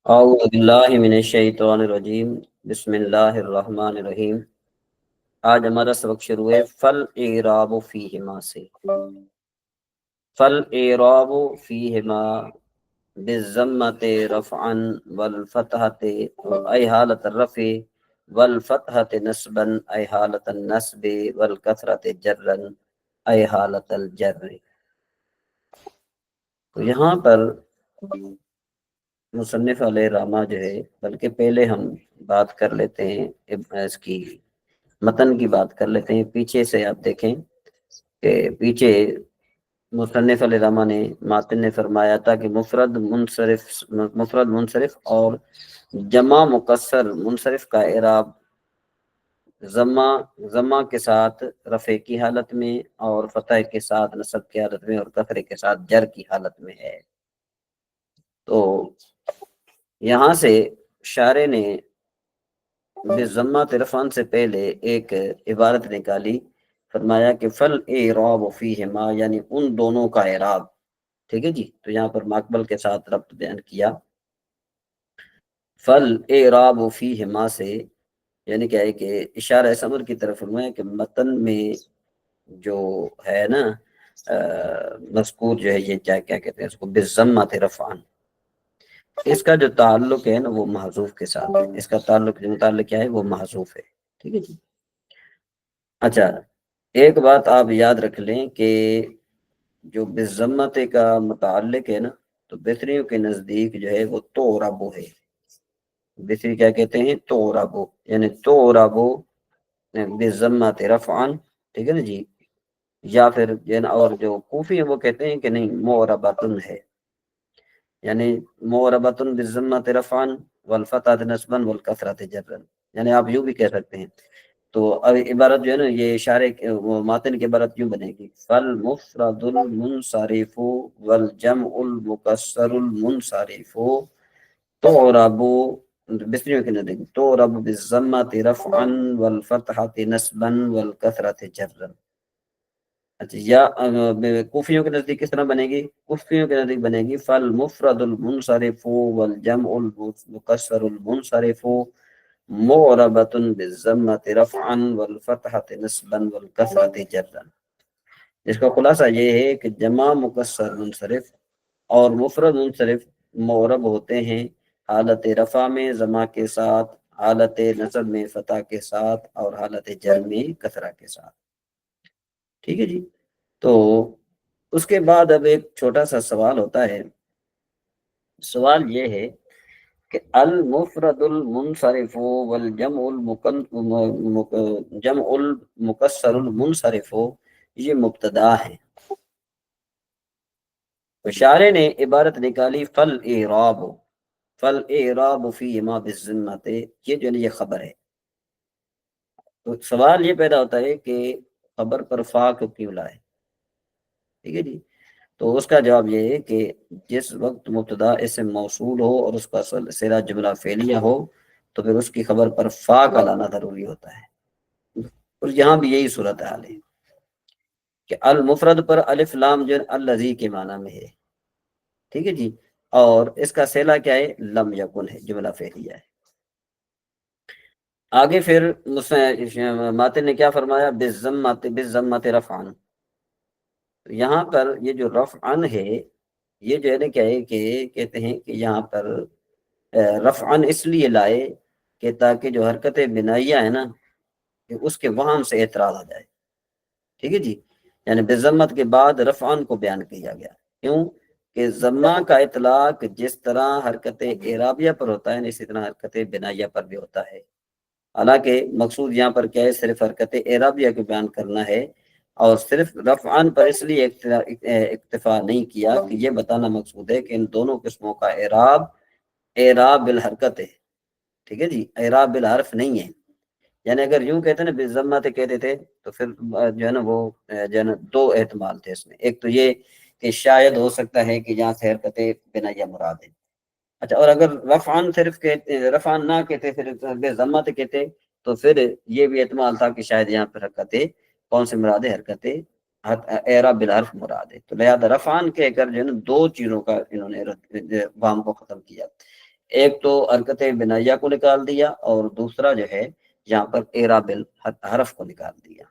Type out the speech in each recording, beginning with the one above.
اعوذ باللہ من الشیطان الرجیم بسم اللہ الرحمن الرحیم۔ آج ہمارا سبق شروع ہے فل اعراب فیہما سے۔ فل اعراب فیہما بالضمۃ رفعا والفتحۃ ای حالۃ الرفع والفتحۃ نصبا ای حالۃ النصب والکسرۃ جرا ای حالۃ الجر۔ تو یہاں پر مصنف علیہ رحمہ جو ہے، بلکہ پہلے ہم بات کر لیتے ہیں اس کی متن کی بات کر لیتے ہیں۔ پیچھے سے آپ دیکھیں کہ پیچھے مصنف علیہ رحمہ نے ماتن نے فرمایا تھا کہ مفرد منصرف اور جمع مکسر منصرف کا اعراب ضمہ کے ساتھ رفع کی حالت میں اور فتح کے ساتھ نصب کی حالت میں اور کسرے کے ساتھ جر کی حالت میں ہے۔ تو یہاں سے شارح نے بضمۃ رفعن سے پہلے ایک عبارت نکالی، فرمایا کہ فل اعراب فیہما، یعنی ان دونوں کا اعراب۔ ٹھیک ہے جی، تو یہاں پر ماقبل کے ساتھ ربط بیان کیا۔ فل اعراب فیہما سے یعنی کیا ہے کہ اشارہ امر کی طرف فرمایا کہ متن میں جو ہے نا مذکور جو ہے، یہ کیا کہتے ہیں اس کو، بضمۃ رفعن، اس کا جو تعلق ہے نا وہ محذوف کے ساتھ ہے۔ اس کا تعلق جو متعلق کیا ہے وہ محذوف ہے۔ ٹھیک ہے جی۔ اچھا، ایک بات آپ یاد رکھ لیں کہ جو بضمت کا متعلق ہے نا، تو بصریوں کے نزدیک جو ہے وہ تو ربو ہے۔ بصری کیا کہتے ہیں؟ تو ربو، یعنی تو ربو بضمت رفعن۔ ٹھیک ہے نا جی، یا پھر اور جو کوفی ہیں وہ کہتے ہیں کہ نہیں، معربتن ہے، یعنی معربتن بضمت رفعن والفتحۃ نصبا والکسرۃ جرا، یعنی آپ یوں بھی کہہ سکتے ہیں۔ تو اب عبارت جو ہے نا، یہ اشارے ماتن کی عبارت یوں بنے گی، فالمفرد المنصرف والجمع المکسر المنصرف تعرب، بسریوں کے نزدیک تعرب بالضمۃ رفعا والفتحۃ نصبا والکسرۃ جرا۔ اچھا، یا کوفیوں کے نزدیک کس طرح بنے گی؟ کوفیوں کے نزدیک بنے گی فالمفرد المنصرف والجمع المکسر المنصرف معربۃ بالضمۃ رفعا والفتحۃ نصبا والکسرۃ جرا۔ اس کا خلاصہ یہ ہے کہ جمع مکسر منصرف اور مفرد منصرف معرب ہوتے ہیں حالت رفع میں ضمہ کے ساتھ، حالت نصب میں فتح کے ساتھ اور حالت جر میں کسرہ کے ساتھ۔ ٹھیک ہے جی۔ تو اس کے بعد اب ایک چھوٹا سا سوال ہوتا ہے۔ سوال یہ ہے کہ المفرد المنصرف والجمع المکسر المنصرف یہ مبتدا ہے۔ شارح نے عبارت نکالی فل اعراب فیہما بالضمۃ، یہ جو ہے یہ خبر ہے۔ تو سوال یہ پیدا ہوتا ہے کہ خبر پر فا کیوں لائے؟ ٹھیک ہے جی۔ تو اس کا جواب یہ ہے کہ جس وقت مبتدا اسم موصول ہو اور اس کا صلہ جملہ فعلیہ ہو تو پھر اس کی خبر پر فا کا لانا ضروری ہوتا ہے، اور یہاں بھی یہی صورتحال ہے کہ المفرد پر الف لام جو الذی کے معنی میں ہے۔ ٹھیک ہے جی، اور اس کا صلہ کیا ہے؟ لم یکن ہے، جملہ فعلیہ ہے۔ آگے پھر ماتن نے کیا فرمایا؟ بالضمۃ رفعن۔ یہاں پر یہ جو رفعن ہے، یہ جو ہے نا کیا ہے کہ کہتے ہیں کہ یہاں پر رفعن اس لیے لائے کہ تاکہ جو حرکت بنائیہ ہے نا، کہ اس کے وہم سے اعتراض آ جائے۔ ٹھیک ہے جی، یعنی بضمت کے بعد رفعن کو بیان کیا گیا، کیوں کہ ضمہ کا اطلاق جس طرح حرکت اعرابیہ پر ہوتا ہے اسی طرح حرکت بنائیہ پر بھی ہوتا ہے۔ حالانکہ مقصود یہاں پر کیا ہے؟ صرف حرکت اعرابیہ کو بیان کرنا ہے، اور صرف رفعان پر اس لیے اکتفا نہیں کیا کہ یہ بتانا مقصود ہے کہ ان دونوں قسموں کا اعراب بالحرکت ہے۔ ٹھیک ہے جی، اعراب بالحرف نہیں ہے۔ یعنی اگر یوں کہتے ہیں نا بضمت کہتے تھے تو پھر جو ہے نا وہ جو ہے نا دو احتمال تھے اس میں۔ ایک تو یہ کہ شاید ہو سکتا ہے کہ یہاں سے حرکت بنائیہ مراد ہے۔ اچھا، اور اگر رفعان صرف کہتے، رفعان نہ کہتے، صرف بضمت کہتے تو پھر یہ بھی احتمال تھا کہ شاید یہاں پر حرکت کون سے مراد ہے؟ حرکت اعراب بالحرف مراد ہے۔ تو لہذا رفعان کہہ کر جو ہے نا دو چیزوں کا انہوں نے وہم کو ختم کیا۔ ایک تو حرکت بنائیہ کو نکال دیا اور دوسرا جو ہے یہاں پر اعراب الحرف کو نکال دیا۔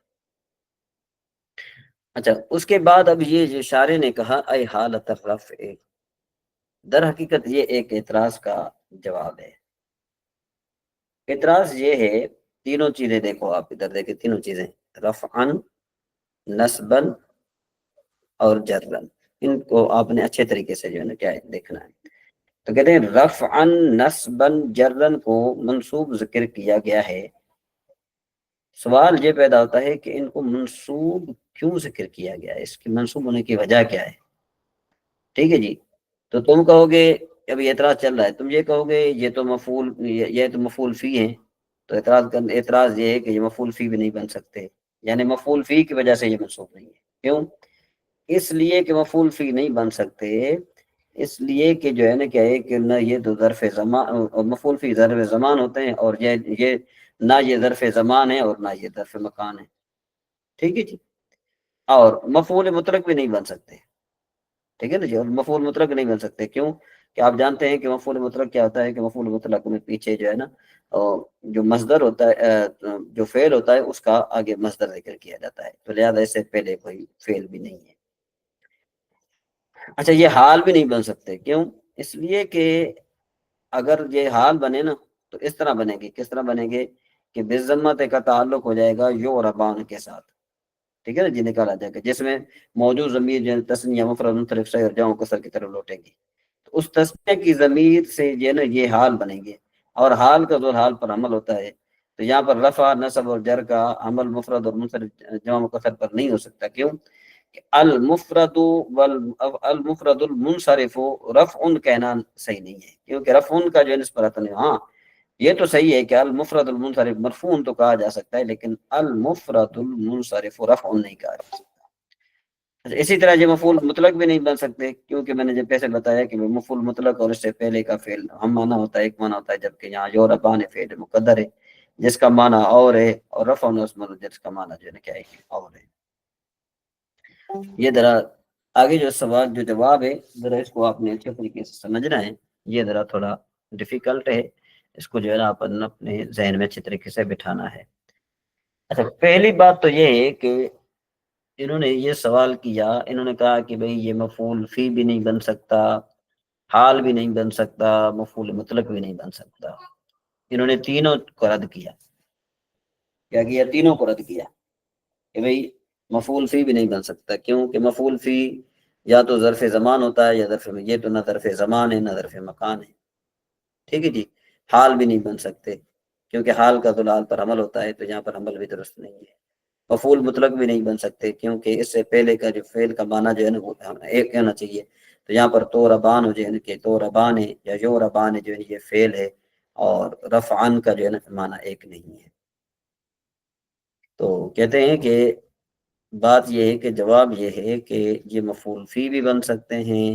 اچھا اس کے بعد اب یہ جو شارح نے کہا اے حالت الرفع، در حقیقت یہ ایک اعتراض کا جواب ہے۔ اعتراض یہ ہے، تینوں چیزیں دیکھو آپ ادھر دیکھیں، تینوں چیزیں رفعن، نصبن اور جرن، ان کو آپ نے اچھے طریقے سے جو ہے نا کیا دیکھنا ہے۔ تو کہتے ہیں رفعن نصبن جرن کو منصوب ذکر کیا گیا ہے۔ سوال یہ پیدا ہوتا ہے کہ ان کو منصوب کیوں ذکر کیا گیا ہے، اس کی منصوب ہونے کی وجہ کیا ہے؟ ٹھیک ہے جی، تو تم کہو گے، ابھی اعتراض چل رہا ہے، تم یہ کہو گے یہ تو مفعول فی ہیں، تو اعتراض یہ ہے کہ یہ مفعول فی بھی نہیں بن سکتے، یعنی مفعول فی کی وجہ سے یہ منصوب نہیں ہے۔ کیوں؟ اس لیے کہ مفعول فی نہیں بن سکتے، اس لیے کہ جو ہے نا کیا ہے کہ نہ یہ تو ظرف زمان، مفعول فی ظرف زمان ہوتے ہیں، اور یہ نہ یہ ظرف زمان ہے اور نہ یہ ظرف مکان ہے۔ ٹھیک ہے جی، اور مفعول مطلق بھی نہیں بن سکتے۔ ٹھیک ہے نا جی، اور مفعول مطلق نہیں بن سکتے، کیوں کہ آپ جانتے ہیں کہ مفعول مطلق کیا ہوتا ہے، کہ مفعول مطلق میں پیچھے جو ہے نا جو مصدر ہوتا ہے، جو فعل ہوتا ہے اس کا آگے مصدر ذکر کیا جاتا ہے، تو لہذا اس سے پہلے کوئی فعل بھی نہیں ہے۔ اچھا یہ حال بھی نہیں بن سکتے، کیوں؟ اس لیے کہ اگر یہ حال بنے نا تو اس طرح بنے گی، کس طرح بنے گے کہ بالضمت کا تعلق ہو جائے گا یو اور ابان کے ساتھ، ٹھیک ہے نا جی، نکالا جائے گا، جس میں موجود ضمیر جو تسنیہ مفرد منصرف صحیح اور جمع کسر کی طرف لوٹے گی، تو اس تسنیہ کی ضمیر سے جو ہے نا یہ حال بنیں گے، اور حال کا ذو حال پر عمل ہوتا ہے، تو یہاں پر رفع نصب اور جر کا عمل مفرد اور منصرف جمع کسر پر نہیں ہو سکتا۔ کیوں؟ کہ المفرد المنصرف رفع کہنا صحیح نہیں ہے، کیونکہ رفع کا جو نسبت نہیں، ہاں یہ تو صحیح ہے کہ المفرد المنصرف مرفوع تو کہا جا سکتا ہے، لیکن المفرد المنصرف رفع نہیں کہا جا سکتا۔ اسی طرح یہ مفعول مطلق بھی نہیں بن سکتے، کیونکہ میں نے جب پہلے بتایا کہ مفعول مطلق اور اس سے پہلے کا فعل ہم معنی ہوتا ہے، ایک معنی ہوتا ہے، جبکہ یہاں یوربان فعل مقدر ہے جس کا معنی اور ہے، اور رفع نصب جس کا معنی جو ہے کیا ہے اور ہے۔ یہ ذرا آگے جو سوال جو جواب ہے ذرا اس کو آپ نے اچھے طریقے سے سمجھنا ہے، یہ ذرا تھوڑا ڈیفیکلٹ ہے، اس کو جو ہے نا اپنے ذہن میں اچھے طریقے سے بٹھانا ہے۔ اچھا پہلی بات تو یہ ہے کہ انہوں نے یہ سوال کیا، انہوں نے کہا کہ بھئی یہ مفعول فی بھی نہیں بن سکتا، حال بھی نہیں بن سکتا، مفعول مطلق بھی نہیں بن سکتا، انہوں نے تینوں کو رد کیا۔ کیا کیا؟ تینوں کو رد کیا کہ بھئی مفعول فی بھی نہیں بن سکتا، کیوں کہ مفعول فی یا تو ظرف زمان ہوتا ہے یا ظرف میں، یہ تو نہ ظرف زمان ہے نہ ظرف مکان ہے۔ ٹھیک ہے جی، حال بھی نہیں بن سکتے، کیونکہ حال کا ذوالحال پر عمل ہوتا ہے، تو یہاں پر عمل بھی درست نہیں ہے۔ مفعول مطلق بھی نہیں بن سکتے، کیونکہ اس سے پہلے کا جو فعل کا معنی جو ہے نا وہ ایک ہونا چاہیے، تو یہاں پر تو ربان ہو جائے کہ تو ربان ہے یا جو ربان ہے جو ہے یہ فعل ہے، اور رفعان کا جو ہے نا معنی ایک نہیں ہے۔ تو کہتے ہیں کہ بات یہ ہے کہ جواب یہ ہے کہ یہ مفعول فی بھی بن سکتے ہیں،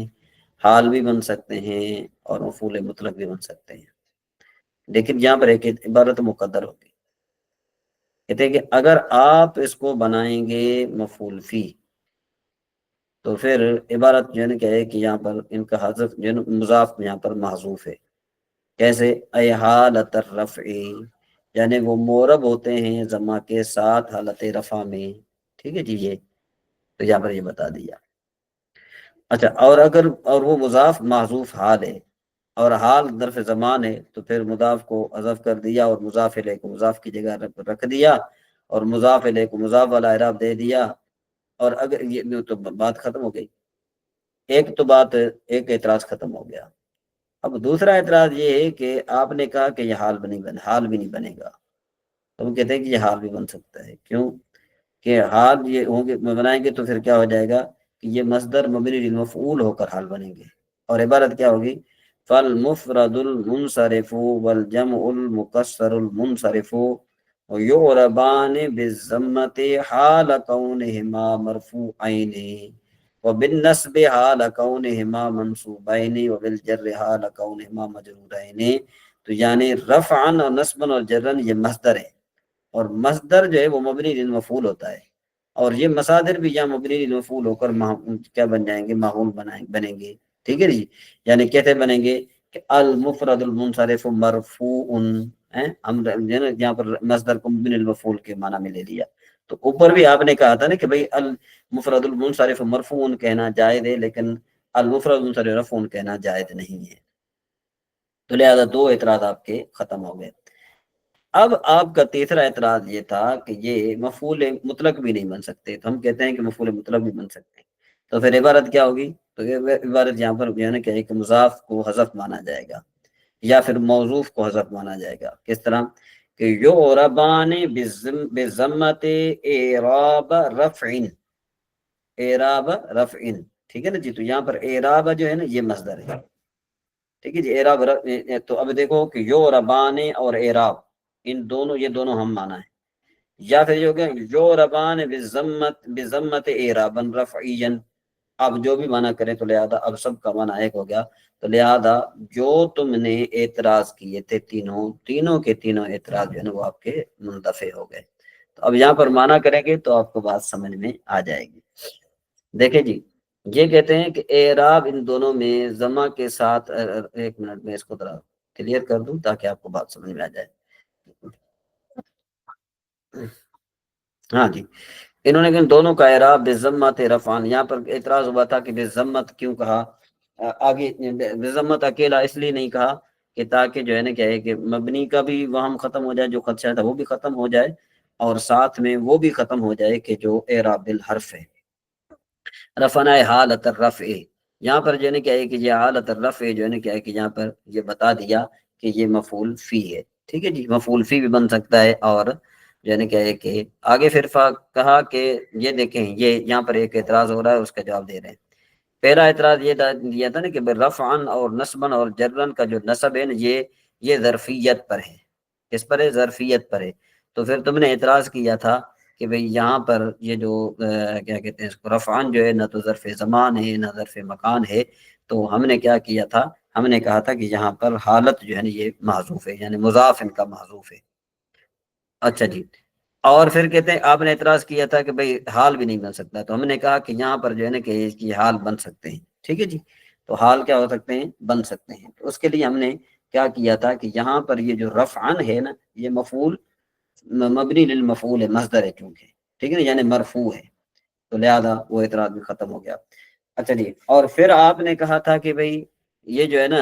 حال بھی بن سکتے ہیں، اور مفعول مطلق بھی بن سکتے ہیں، لیکن یہاں پر ایک عبارت مقدر ہوگی، کہتے ہیں کہ اگر آپ اس کو بنائیں گے مفعول فی تو پھر عبارت جو ہے نا کیا ہے کہ یہاں پر ان کا حذف جو ہے نا مضاف یہاں پر محذوف ہے۔ کیسے؟ اے حالت الرفع، یعنی وہ مورب ہوتے ہیں ضمہ کے ساتھ حالت رفع میں۔ ٹھیک ہے جی، یہ تو یہاں پر یہ بتا دیا۔ اچھا اور وہ مضاف محذوف حال ہے، اور حال ظرف زمان ہے، تو پھر مضاف کو حذف کر دیا اور مضاف الیہ کو مضاف کی جگہ رکھ دیا، اور مضاف الیہ کو مضاف والا اعراب دے دیا، اور اگر یہ تو بات ختم ہو گئی، ایک اعتراض ختم ہو گیا۔ اب دوسرا اعتراض یہ ہے کہ آپ نے کہا کہ یہ حال بھی نہیں بنے گا، تو وہ کہتے ہیں کہ یہ حال بھی بن سکتا ہے۔ کیوں کہ حال یہ ہوں گے بنائیں گے تو پھر کیا ہو جائے گا کہ یہ مصدر مبنی للمفعول ہو کر حال بنیں گے، اور عبارت کیا ہوگی؟ فالمفرد المنصرف والجمع المکسر المنصرف یعربان بالضمۃ حال کونہما مرفوعین وبالنصب حال کونہما منصوبین وبالجر حال کونہما مجرورین۔ تو یعنی رفعا اور نصبا اور جرن یہ مصدر ہے، اور مصدر جو ہے وہ مبنی للمفعول ہوتا ہے، اور یہ مصادر بھی یہاں مبنی للمفعول ہو کر کیا بن جائیں گے؟ معمول بنیں گے۔ ٹھیک ہے جی، یعنی کیسے بنیں گے کہ المفرد المنصرف مرفوع ہے، ہم جو ہے نا یہاں پر مصدر کو من المفعول کے معنی میں لے لیا. تو اوپر بھی آپ نے کہا تھا نا کہ بھئی المفرد المنصرف مرفوع کہنا جائز ہے، لیکن المفرد المنصرف رفع کہنا جائز نہیں ہے. تو لہذا دو اعتراض آپ کے ختم ہو گئے. اب آپ کا تیسرا اعتراض یہ تھا کہ یہ مفعول مطلق بھی نہیں بن سکتے. تو ہم کہتے ہیں کہ مفعول مطلق بھی بن سکتے ہیں. تو پھر عبارت کیا ہوگی؟ تو یہ عبارت یہاں پر جو ہے نا کہ ایک مضاف کو حذف مانا جائے گا، یا پھر موصوف کو حذف مانا جائے گا. کس طرح کہ یعربان بضمت اعراب رفع، اعراب رفع. ٹھیک ہے نا جی. تو یہاں پر اعراب جو ہے نا یہ مصدر ہے. ٹھیک ہے جی. اعراب تو اب دیکھو کہ یعربان اور اعراب ان دونوں، یہ دونوں ہم مانا ہے. یا پھر یہ ہو گیا یعربان بضمت اعرابا رفعیا. اب جو بھی مانا کریں تو لہذا اب سب کا مانا ایک ہو گیا. تو لہذا جو تم نے اعتراض کیے تھے تینوں کے تینوں اعتراض جو ہے نا وہ آپ کے منتفع ہو گئے. تو اب یہاں پر مانا کریں گے تو آپ کو بات سمجھ میں آ جائے گی. دیکھیں جی، یہ کہتے ہیں کہ اعراب ان دونوں میں ضمہ کے ساتھ، ایک منٹ میں اس کو ذرا کلیئر کر دوں تاکہ آپ کو بات سمجھ میں آ جائے. ہاں جی، انہوں نے دونوں کا اعراب بضمت رفعان. یہاں پر اعتراض ہوا تھا کہ بضمت کیوں کہا، آگے بضمت اکیلا اس لیے نہیں کہا کہ تاکہ جو ہے نا کیا ہے کہ مبنی کا بھی وہم ختم ہو جائے، جو خدشہ تھا وہ بھی ختم ہو جائے، اور ساتھ میں وہ بھی ختم ہو جائے کہ جو اعراب بالحرف ہے. رفعنا حالت الرفع، یہاں پر جو ہے نا کیا ہے کہ یہ حالت الرفع جو ہے نا کیا ہے کہ یہاں پر یہ بتا دیا کہ یہ مفعول فی ہے. ٹھیک ہے جی، مفعول فی بھی بن سکتا ہے. اور جو ہے نا کیا ہے کہ آگے پھر کہا کہ یہ دیکھیں یہ یہاں پر ایک اعتراض ہو رہا ہے، اس کا جواب دے رہے ہیں. پہلا اعتراض یہ دیا تھا نا کہ رفعن اور نصبن اور جرن کا جو نصب ہے نا یہ ظرفیت پر ہے. کس پر ہے؟ ظرفیت پر ہے. تو پھر تم نے اعتراض کیا تھا کہ بھئی یہاں پر یہ جو کیا کہتے ہیں اس کو، رفعان جو ہے نہ تو ظرف زمان ہے نہ ظرف مکان ہے. تو ہم نے کیا کیا تھا، ہم نے کہا تھا کہ یہاں پر حالت جو ہے نا یہ محذوف ہے، یعنی مضاف ان کا محذوف ہے. اچھا جی. اور پھر کہتے ہیں آپ نے اعتراض کیا تھا کہ بھئی حال بھی نہیں بن سکتا. تو ہم نے کہا کہ یہاں پر جو ہے نا کہ اس کی حال بن سکتے ہیں. ٹھیک ہے جی. تو حال کیا ہو سکتے ہیں؟ بن سکتے ہیں. تو اس کے لیے ہم نے کیا کیا تھا کہ یہاں پر یہ جو رفعن ہے نا یہ مفعول مبنی للمفعول ہے، مصدر ہے چونکہ. ٹھیک ہے نا، یعنی مرفوع ہے. تو لہذا وہ اعتراض بھی ختم ہو گیا. اچھا جی. اور پھر آپ نے کہا تھا کہ بھئی یہ جو ہے نا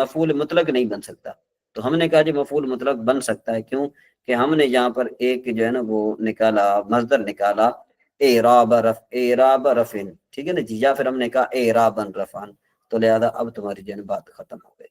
مفعول مطلق نہیں بن سکتا. تو ہم نے کہا جی مفعول مطلق بن سکتا ہے. کیوں کہ ہم نے یہاں پر ایک جو ہے نا وہ نکالا، مصدر نکالا اعراب رفعن. ٹھیک ہے نا جی. یا پھر ہم نے کہا اعرابا رفعن. تو لہذا اب تمہاری جو ہے نا بات ختم ہو گئی.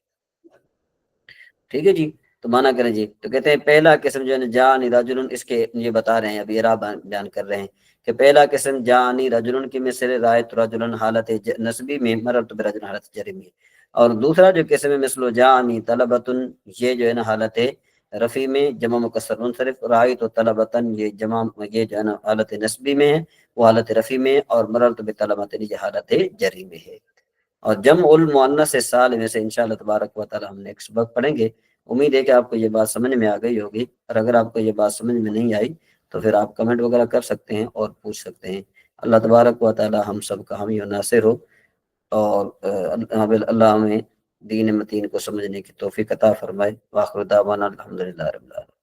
ٹھیک ہے جی. تو مانا کریں جی. تو کہتے ہیں پہلا قسم جو ہے نا جانی رجل، اس کے یہ بتا رہے ہیں، ابھی اعراب بیان کر رہے ہیں کہ پہلا قسم جانی رجل کی مثل رایت رجل حالت نسبی میں، مررت برجل حالت جری میں. اور دوسرا جو قسم ہے مثل جانی طلبتن، یہ جو ہے نا حالت رفی میں جمع مکسر منصرف. رایت و طلبتن یہ جمع، یہ جو ہے نا حالت نسبی میں ہے، وہ حالت رفی میں. اور مررت بطلبتن یہ حالت جری میں ہے. اور جمع المؤنث سالم میں سے انشاءاللہ تبارک و تعالی ہم نے ایک سبق پڑھیں گے. امید ہے کہ آپ کو یہ بات سمجھ میں آ گئی ہوگی. اور اگر آپ کو یہ بات سمجھ میں نہیں آئی تو پھر آپ کمنٹ وغیرہ کر سکتے ہیں اور پوچھ سکتے ہیں. اللہ تبارک و تعالی ہم سب کا حامی و ناصر ہو، اور اللہ ہمیں دین متین کو سمجھنے کی توفیق عطا فرمائے. وآخر دعوانا الحمدللہ رب العالمین.